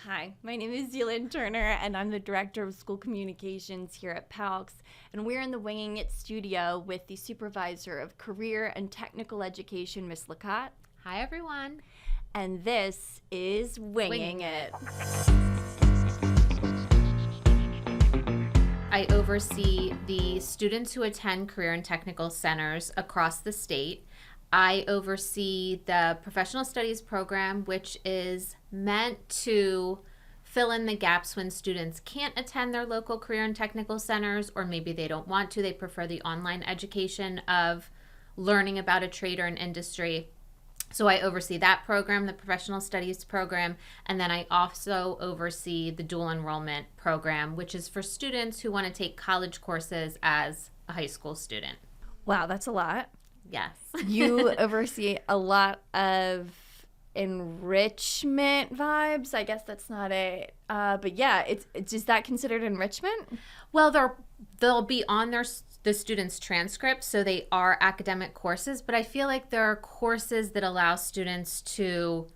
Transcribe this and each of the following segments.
Hi, my name is Zealand Turner, and I'm the Director of School Communications here at PALCS, and we're in the Winging It studio with the Supervisor of Career and Technical Education, Miss Licate. Hi, everyone. And this is Winging It. I oversee the students who attend career and technical centers across the state. I oversee the professional studies program, which is meant to fill in the gaps when students can't attend their local career and technical centers, or maybe they don't want to. They prefer the online education of learning about a trade or an industry. So I oversee that program, the professional studies program, and then I also oversee the Dual-Enrollment program, which is for students who want to take college courses as a high school student. Wow, that's a lot. Yes. You oversee a lot of enrichment vibes. I guess that's not it. But yeah, it's is that considered enrichment? Well, they'll be on the students' transcripts, so they are academic courses, but I feel like there are courses that allow students to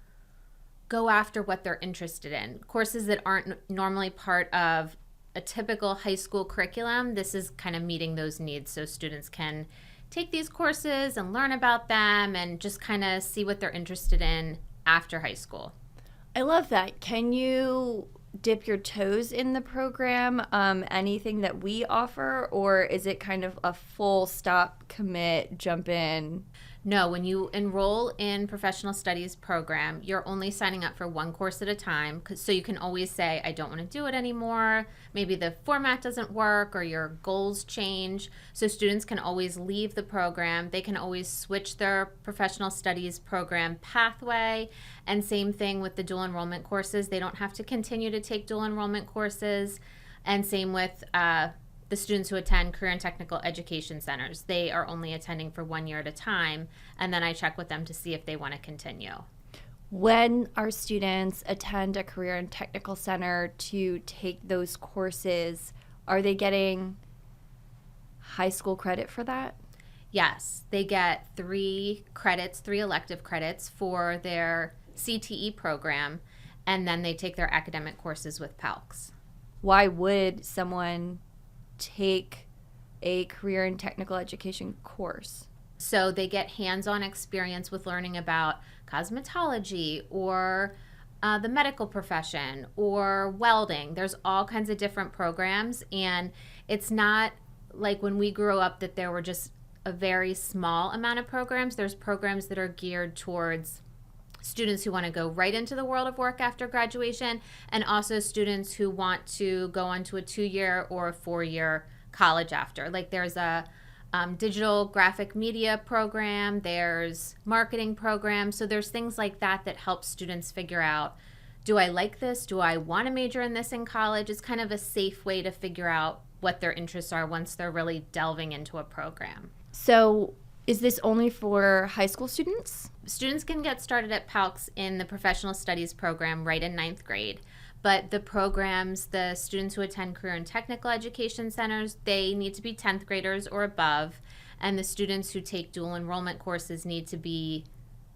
go after what they're interested in. Courses that aren't normally part of a typical high school curriculum. This is kind of meeting those needs so students can take these courses and learn about them and just kind of see what they're interested in after high school. I love that. Can you dip your toes in the program, anything that we offer, or is it kind of a full stop, commit, jump in? No, when you enroll in professional studies program, you're only signing up for one course at a time. So you can always say, I don't want to do it anymore. Maybe the format doesn't work or your goals change. So students can always leave the program. They can always switch their professional studies program pathway. And same thing with the dual enrollment courses. They don't have to continue to take dual enrollment courses. And same with the students who attend career and technical education centers. They are only attending for 1 year at a time, and then I check with them to see if they want to continue. When our students attend a career and technical center to take those courses, are they getting high school credit for that? Yes, they get 3 elective credits for their CTE program, and then they take their academic courses with PALCS. Why would someone take a career and technical education course? So they get hands-on experience with learning about cosmetology or the medical profession or welding. There's all kinds of different programs, and it's not like when we grew up that there were just a very small amount of programs. There's programs that are geared towards students who want to go right into the world of work after graduation, and also students who want to go on to a 2-year or a 4-year college after. Like there's a digital graphic media program, there's marketing programs, so there's things like that that help students figure out, do I like this? Do I want to major in this in college? It's kind of a safe way to figure out what their interests are once they're really delving into a program. So is this only for high school students? Students can get started at PALCS in the professional studies program right in 9th grade. But the programs, the students who attend career and technical education centers, they need to be 10th graders or above. And the students who take dual enrollment courses need to be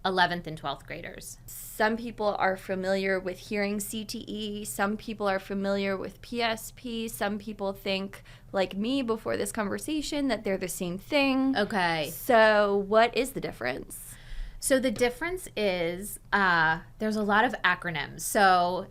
11th and 12th graders. Some people are familiar with hearing CTE. Some people are familiar with PSP. Some people think, like me before this conversation, that they're the same thing. Okay. So what is the difference? So the difference is there's a lot of acronyms. So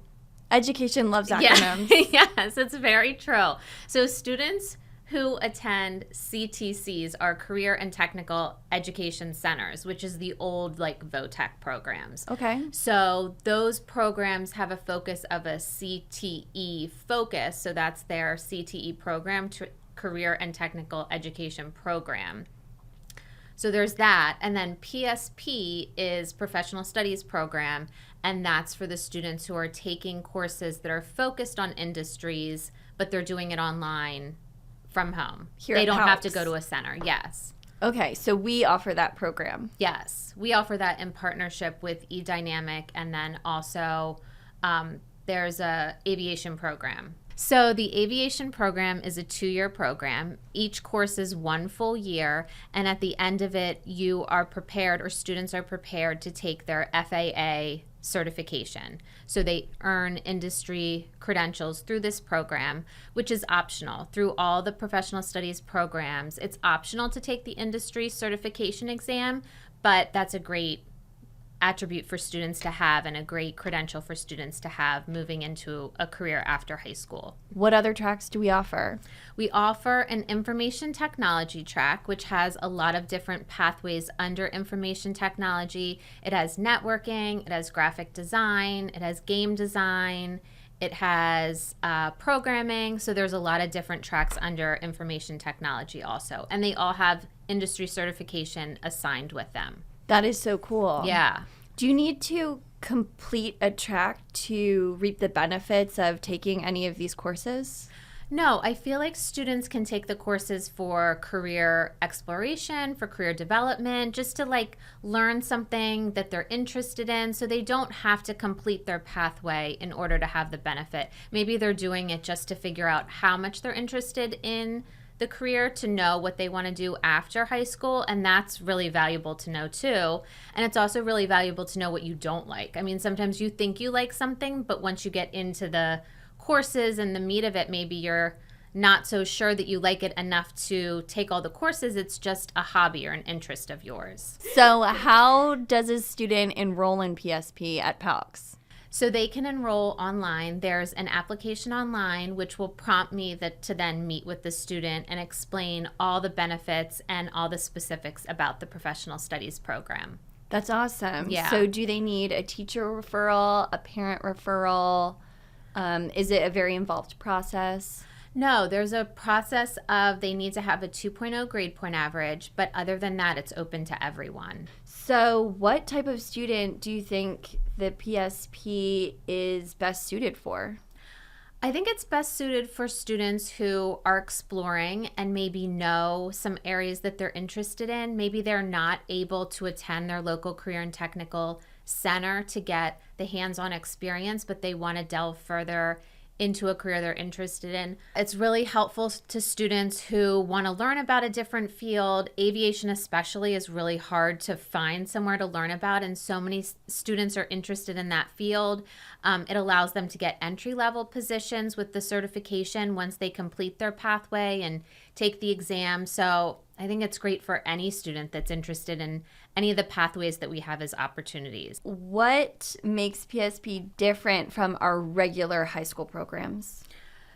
education loves acronyms. Yeah. Yes, it's very true. So students who attend CTCs are career and technical education centers, which is the old like VOTEC programs. Okay. So those programs have a focus of a CTE focus. So that's their CTE program, career and technical education program. So there's that. And then PSP is professional studies program, and that's for the students who are taking courses that are focused on industries, but they're doing it online from home. They don't have to go to a center. Yes. Okay, so we offer that program. Yes. We offer that in partnership with eDynamic, and then also there's a Aviation Program. So the Aviation Program is a 2-year program. Each course is 1 full year, and at the end of it, you are prepared, or students are prepared to take their FAA certification. So they earn industry credentials through this program, which is optional. Through all the professional studies programs, it's optional to take the industry certification exam, but that's a great attribute for students to have and a great credential for students to have moving into a career after high school. What other tracks do we offer? We offer an information technology track, which has a lot of different pathways under information technology. It has networking, it has graphic design, it has game design, it has programming. So there's a lot of different tracks under information technology also. And they all have industry certification assigned with them. That is so cool. Yeah. Do you need to complete a track to reap the benefits of taking any of these courses? No, I feel like students can take the courses for career exploration, for career development, just to like learn something that they're interested in, so they don't have to complete their pathway in order to have the benefit. Maybe they're doing it just to figure out how much they're interested in the career, to know what they want to do after high school, and that's really valuable to know too. And it's also really valuable to know what you don't like. I mean, sometimes you think you like something, but once you get into the courses and the meat of it, maybe you're not so sure that you like it enough to take all the courses. It's just a hobby or an interest of yours. So how does a student enroll in PSP at PALCS? So they can enroll online. There's an application online which will prompt me to then meet with the student and explain all the benefits and all the specifics about the professional studies program. That's awesome. Yeah. So do they need a teacher referral, a parent referral? Is it a very involved process? No, there's a process of they need to have a 2.0 grade point average, but other than that, it's open to everyone. So what type of student do you think the PSP is best suited for? I think it's best suited for students who are exploring and maybe know some areas that they're interested in. Maybe they're not able to attend their local career and technical center to get the hands-on experience, but they want to delve further into a career they're interested in. It's really helpful to students who want to learn about a different field. Aviation especially is really hard to find somewhere to learn about, and so many students are interested in that field. It allows them to get entry-level positions with the certification once they complete their pathway and take the exam. So I think it's great for any student that's interested in any of the pathways that we have as opportunities. What makes PSP different from our regular high school programs?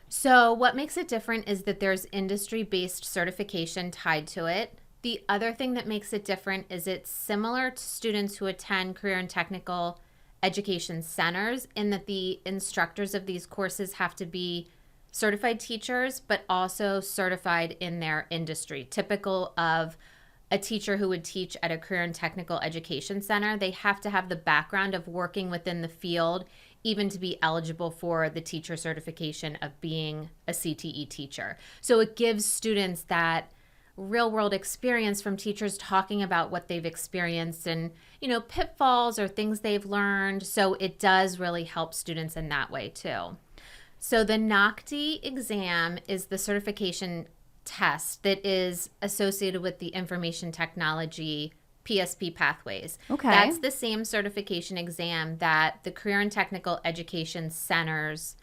So what makes it different is that there's industry-based certification tied to it. The other thing that makes it different is it's similar to students who attend career and technical education centers, in that the instructors of these courses have to be certified teachers, but also certified in their industry. Typical of a teacher who would teach at a career and technical education center, they have to have the background of working within the field, even to be eligible for the teacher certification of being a CTE teacher. So it gives students that real world experience from teachers talking about what they've experienced and, pitfalls or things they've learned. So it does really help students in that way too. So the Nocti exam is the certification test that is associated with the information technology PSP pathways. Okay. That's the same certification exam that the career and technical education centers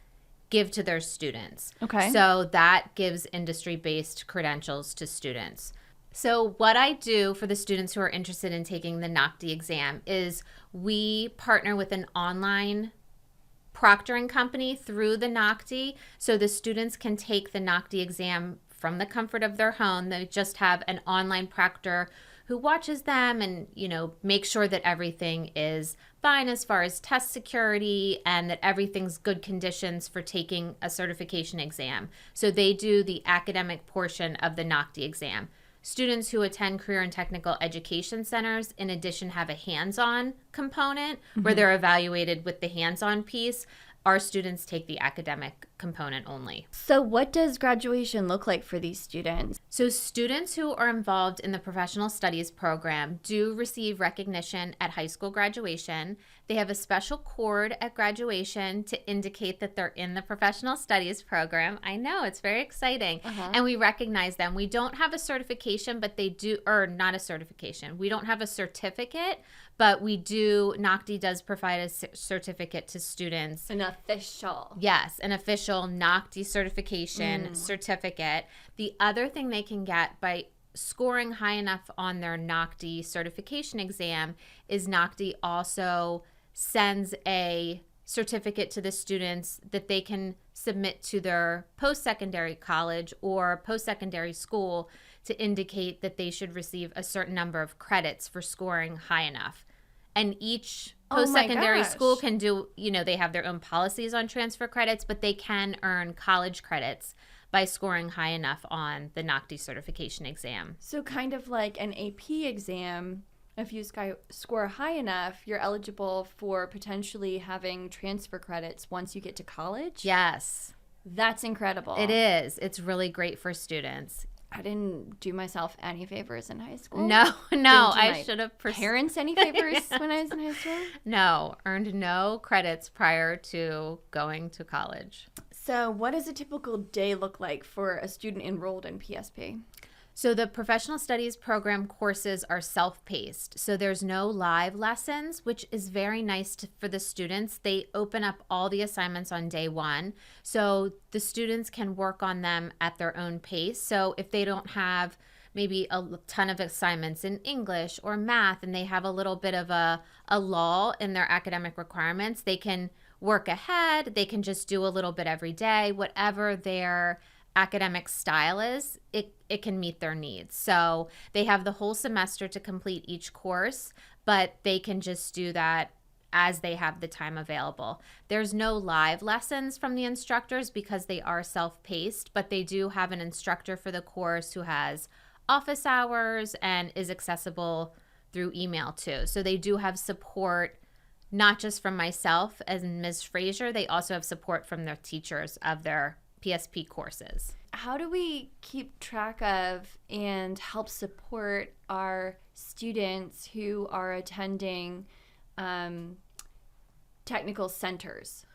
give to their students. Okay. So that gives industry-based credentials to students. So what I do for the students who are interested in taking the Nocti exam is we partner with an online proctoring company through the Nocti, so the students can take the Nocti exam from the comfort of their home. They just have an online proctor who watches them and, make sure that everything is fine as far as test security and that everything's good conditions for taking a certification exam. So they do the academic portion of the Nocti exam. Students who attend career and technical education centers, in addition, have a hands-on component where they're evaluated with the hands-on piece. Our students take the academic component only. So what does graduation look like for these students? So students who are involved in the professional studies program do receive recognition at high school graduation. They have a special cord at graduation to indicate that they're in the professional studies program. I know, it's very exciting. And we recognize them. We don't have a certification, but they do, or not a certification. We don't have a certificate, but we do, Nocti does provide a certificate to students. An official. Yes, an official Nocti certification certificate. The other thing they can get by scoring high enough on their Nocti certification exam is Nocti also sends a certificate to the students that they can submit to their post-secondary college or post-secondary school to indicate that they should receive a certain number of credits for scoring high enough. And each post-secondary school can do, they have their own policies on transfer credits, but they can earn college credits by scoring high enough on the Nocti certification exam. So kind of like an AP exam, if you score high enough, you're eligible for potentially having transfer credits once you get to college? Yes. That's incredible. It is. It's really great for students. I didn't do myself any favors in high school. No, I should have. Parents any favors when I was in high school? No, earned no credits prior to going to college. So what does a typical day look like for a student enrolled in PSP? So the professional studies program courses are self-paced. So there's no live lessons, which is very nice for the students. They open up all the assignments on day one. So the students can work on them at their own pace. So if they don't have maybe a ton of assignments in English or math and they have a little bit of a lull in their academic requirements, they can work ahead. They can just do a little bit every day, whatever their academic style is, it can meet their needs. So they have the whole semester to complete each course, but they can just do that as they have the time available. There's no live lessons from the instructors because they are self-paced, but they do have an instructor for the course who has office hours and is accessible through email too. So they do have support, not just from myself as Ms. Frazier, they also have support from their teachers of their PSP courses. How do we keep track of and help support our students who are attending technical centers?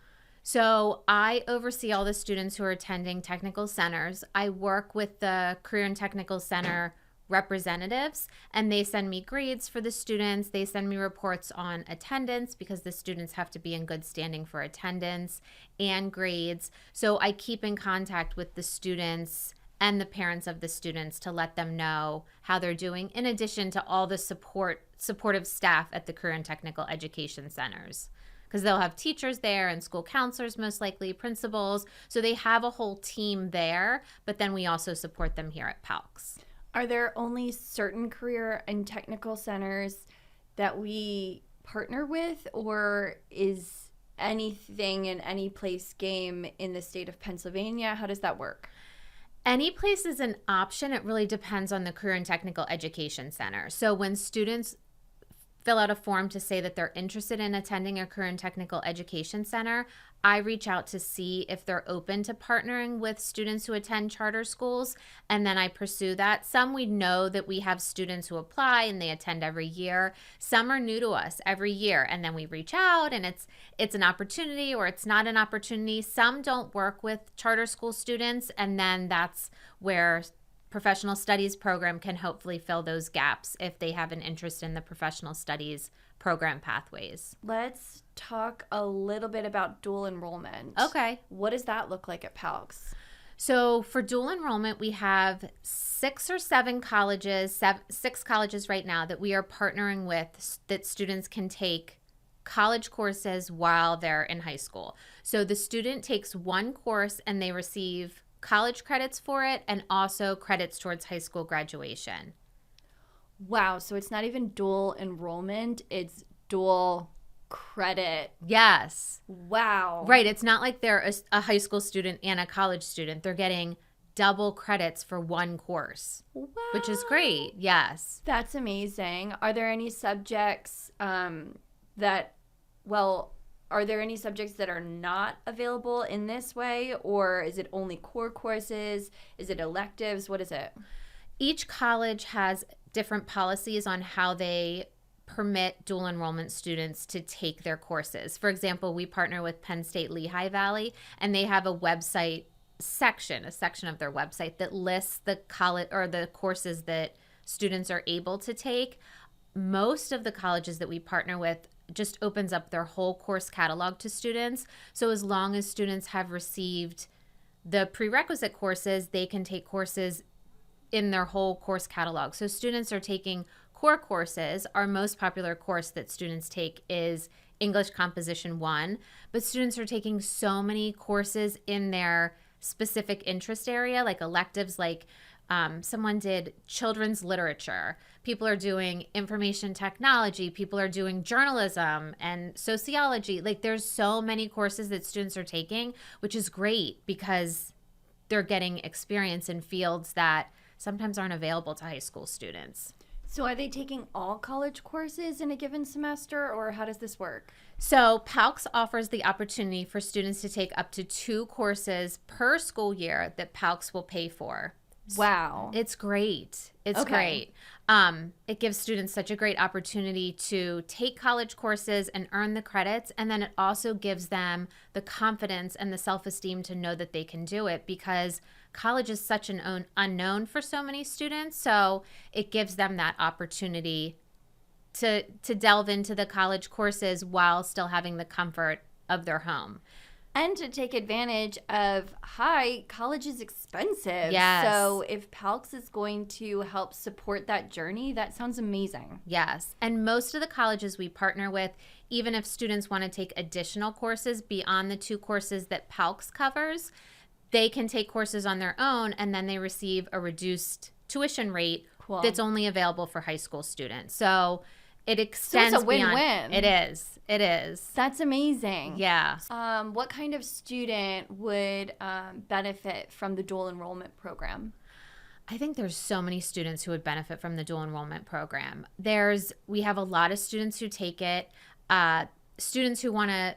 So I oversee all the students who are attending technical centers. I work with the Career and Technical Center representatives, and they send me grades for the students. They send me reports on attendance because the students have to be in good standing for attendance and grades. So I keep in contact with the students and the parents of the students to let them know how they're doing, in addition to all the supportive staff at the Career and Technical Education Centers, because they'll have teachers there and school counselors, most likely principals. So they have a whole team there, but then we also support them here at PALCS. Are there only certain career and technical centers that we partner with, or is anything in any place game in the state of Pennsylvania? How does that work? Any place is an option. It really depends on the Career and Technical Education Center. So when students fill out a form to say that they're interested in attending a Career and Technical Education Center, I reach out to see if they're open to partnering with students who attend charter schools, and then I pursue that. Some we know that we have students who apply and they attend every year. Some are new to us every year, and then we reach out and it's an opportunity or it's not an opportunity. Some don't work with charter school students, and then that's where professional studies program can hopefully fill those gaps if they have an interest in the professional studies program pathways. Let's talk a little bit about dual enrollment. Okay. What does that look like at PALCS? So for dual enrollment, we have 6 or 7 colleges, 6 colleges right now that we are partnering with that students can take college courses while they're in high school. So the student takes one course and they receive college credits for it and also credits towards high school graduation. Wow, so it's not even dual enrollment, it's dual credit. Yes. Wow. Right, it's not like they're a high school student and a college student. They're getting double credits for one course, wow, which is great. Yes. That's amazing. Are there any subjects that, well, are there any subjects that are not available in this way, or is it only core courses? Is it electives? What is it? Each college has different policies on how they permit dual enrollment students to take their courses. For example, we partner with Penn State Lehigh Valley, and they have a website section, a section of their website that lists the college or the courses that students are able to take. Most of the colleges that we partner with just opens up their whole course catalog to students. So as long as students have received the prerequisite courses, they can take courses in their whole course catalog. So students are taking core courses. Our most popular course that students take is English Composition 1, but students are taking so many courses in their specific interest area, like electives, like someone did children's literature. People are doing information technology. People are doing journalism and sociology. Like there's so many courses that students are taking, which is great because they're getting experience in fields that sometimes aren't available to high school students. So are they taking all college courses in a given semester, or how does this work? So PALCS offers the opportunity for students to take up to 2 courses per school year that PALCS will pay for. Wow. It's great. It's great. It gives students such a great opportunity to take college courses and earn the credits. And then it also gives them the confidence and the self-esteem to know that they can do it, because college is such an unknown for so many students. So it gives them that opportunity to delve into the college courses while still having the comfort of their home. And to take advantage of, college is expensive. Yes. So if PALCS is going to help support that journey, that sounds amazing. Yes. And most of the colleges we partner with, even if students want to take additional courses beyond the 2 courses that PALCS covers, they can take courses on their own, and then they receive a reduced tuition rate that's only available for high school students. So it extends so it's a win-win. Beyond. It is. It is. That's amazing. Yeah. What kind of student would benefit from the dual enrollment program? I think there's so many students who would benefit from the dual enrollment program. We have a lot of students who take it, students who want to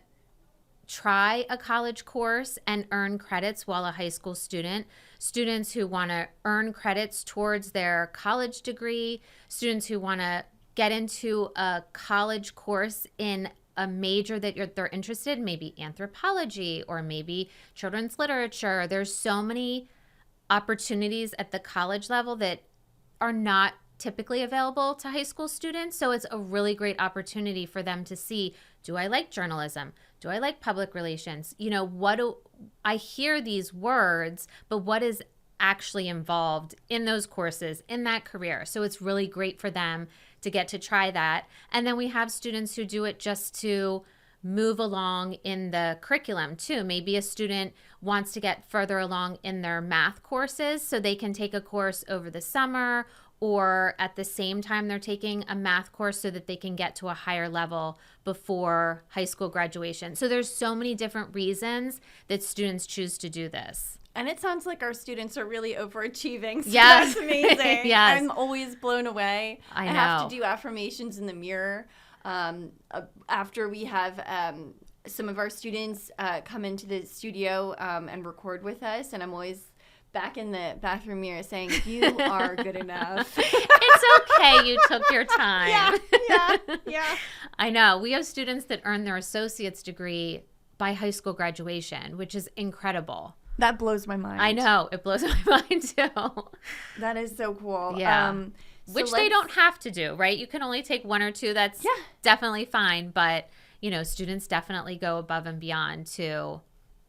try a college course and earn credits while a high school student, students who want to earn credits towards their college degree, students who want to get into a college course in a major that they're interested in, maybe anthropology or maybe children's literature. There's so many opportunities at the college level that are not typically available to high school students. So it's a really great opportunity for them to see, do I like journalism? Do I like public relations? I hear these words, but what is actually involved in those courses, in that career? So it's really great for them to get to try that. And then we have students who do it just to move along in the curriculum too. Maybe a student wants to get further along in their math courses, so they can take a course over the summer or at the same time they're taking a math course so that they can get to a higher level before high school graduation. So there's so many different reasons that students choose to do this. And it sounds like our students are really overachieving. So yes. That's amazing. Yes. I'm always blown away. I know. have to do affirmations in the mirror after we have some of our students come into the studio and record with us. And I'm always back in the bathroom mirror saying, you are good enough. It's okay. You took your time. Yeah. I know. We have students that earn their associate's degree by high school graduation, which is incredible. That blows my mind. I know. It blows my mind, too. That is so cool. Yeah. Which they don't have to do, right? You can only take 1 or 2. That's definitely fine. But, students definitely go above and beyond to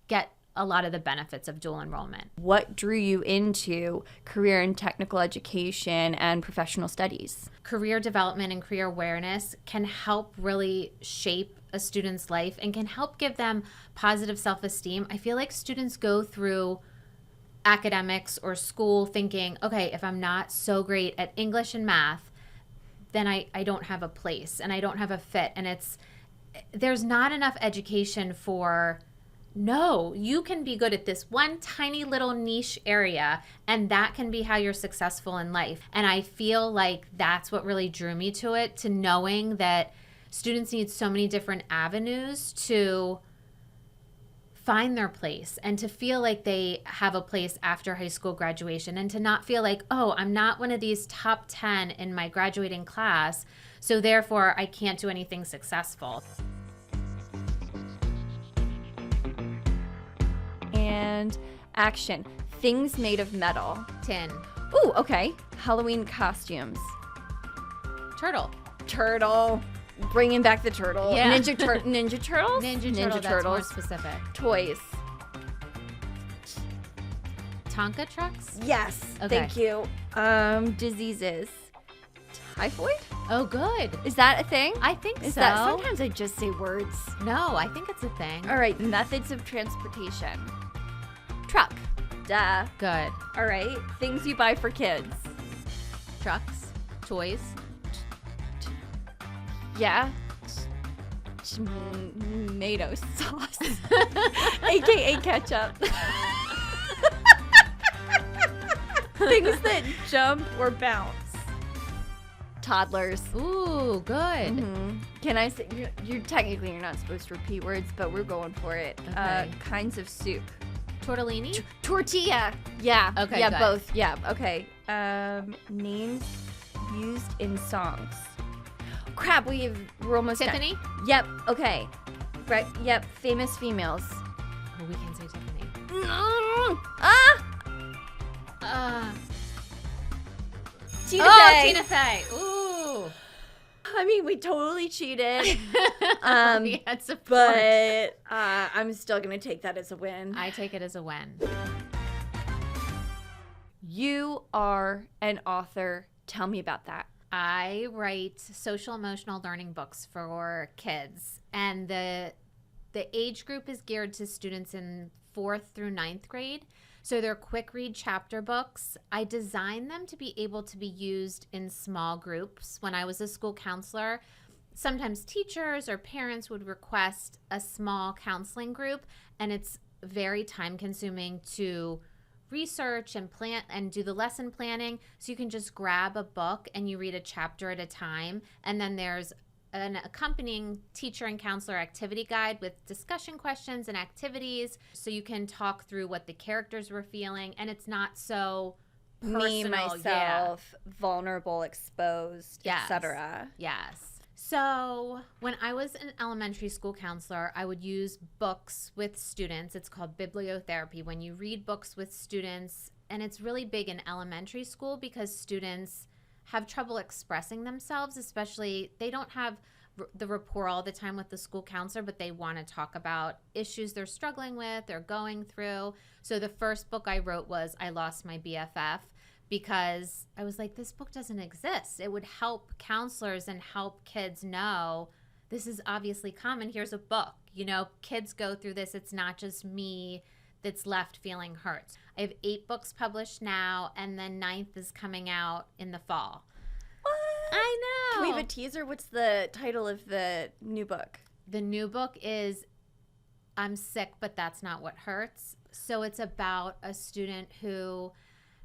get a lot of the benefits of dual enrollment. What drew you into career and technical education and professional studies? Career development and career awareness can help really shape a student's life and can help give them positive self-esteem. I feel like students go through academics or school thinking, okay, if I'm not so great at English and math, then I don't have a place and I don't have a fit. And there's not enough education for, no, you can be good at this one tiny little niche area, and that can be how you're successful in life. And I feel like that's what really drew me to it, to knowing that students need so many different avenues to find their place and to feel like they have a place after high school graduation, and to not feel like, oh, I'm not one of these top 10 in my graduating class, so therefore I can't do anything successful. And action. Things made of metal. Tin. Ooh, okay. Halloween costumes. Turtle. Turtle. Bringing back the turtle. Yeah. Ninja Turtles? Ninja Turtle, that's more specific. Toys. Tonka trucks? Yes. Okay. Thank you. Diseases. Typhoid? Oh, good. Is that a thing? I think Is so. that sometimes I just say words. No, I think it's a thing. All right. Methods of transportation. Truck. Duh. Good. All right. Things you buy for kids. Trucks. Toys. Yeah. Tomato sauce. AKA ketchup. Things that jump or bounce. Toddlers. Ooh, good. Mm-hmm. Can I say, you're technically you're not supposed to repeat words, but we're going for it. Okay. Kinds of soup. Tortellini? Tortilla. Yeah. Okay, Yeah, good. both. Yeah. Okay. Names used in songs. Crap, we're almost done. Tiffany? Yep. Okay. Right. Yep. Famous females. Oh, we can say Tiffany. Tina Oh, Fey. Tina Fey. Ooh. I mean, we totally cheated. We had support. But I'm still gonna take that as a win. I take it as a win. You are an author. Tell me about that. I write social emotional learning books for kids, and the age group is geared to students in 4th through 9th grade. So they're quick read chapter books. I designed them to be able to be used in small groups. When I was a school counselor, sometimes teachers or parents would request a small counseling group, and it's very time consuming to research and plan and do the lesson planning. So you can just grab a book and you read a chapter at a time, and then there's an accompanying teacher and counselor activity guide with discussion questions and activities, so you can talk through what the characters were feeling, and it's not so personal. Me, myself, vulnerable, exposed, Yes. etc. Yes. So when I was an elementary school counselor, I would use books with students. It's called bibliotherapy, when you read books with students, and it's really big in elementary school because students have trouble expressing themselves, especially they don't have the rapport all the time with the school counselor, but they want to talk about issues they're struggling with, they're going through. So the first book I wrote was I Lost My BFF, because I was like, this book doesn't exist. It would help counselors and help kids know this is obviously common. Here's a book. You know, kids go through this. It's not just me that's left feeling hurt. I have 8 books published now, and then 9th is coming out in the fall. What? I know. Can we have a teaser? What's the title of the new book? The new book is I'm Sick, But That's Not What Hurts. So it's about a student who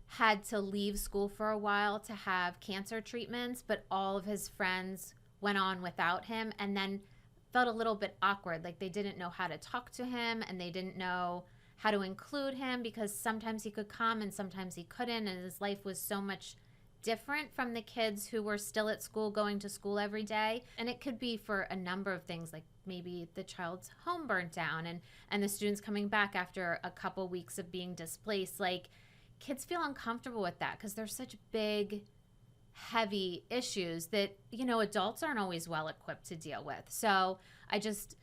had to leave school for a while to have cancer treatments, but all of his friends went on without him, and then felt a little bit awkward. Like they didn't know how to talk to him, and they didn't know how to include him, because sometimes he could come and sometimes he couldn't, and his life was so much different from the kids who were still at school, going to school every day. And it could be for a number of things, like maybe the child's home burnt down, and the students coming back after a couple weeks of being displaced. Like, kids feel uncomfortable with that because they're such big, heavy issues that, you know, adults aren't always well equipped to deal with. So I just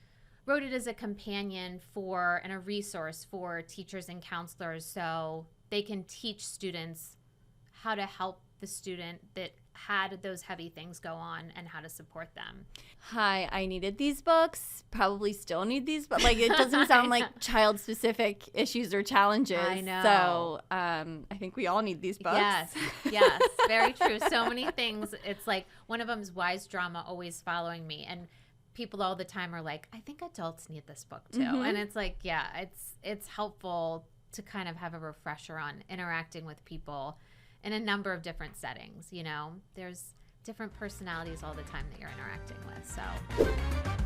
wrote it as a companion for and a resource for teachers and counselors, so they can teach students how to help the student that had those heavy things go on and how to support them. Hi, I needed these books. Probably still need these, but like it doesn't sound like child-specific issues or challenges. I know. So I think we all need these books. Yes, very true. So many things. It's like one of them is Wise Drama Always Following Me, and people all the time are like, I think adults need this book too. Mm-hmm. And it's like, yeah, it's helpful to kind of have a refresher on interacting with people in a number of different settings. You know, there's different personalities all the time that you're interacting with. So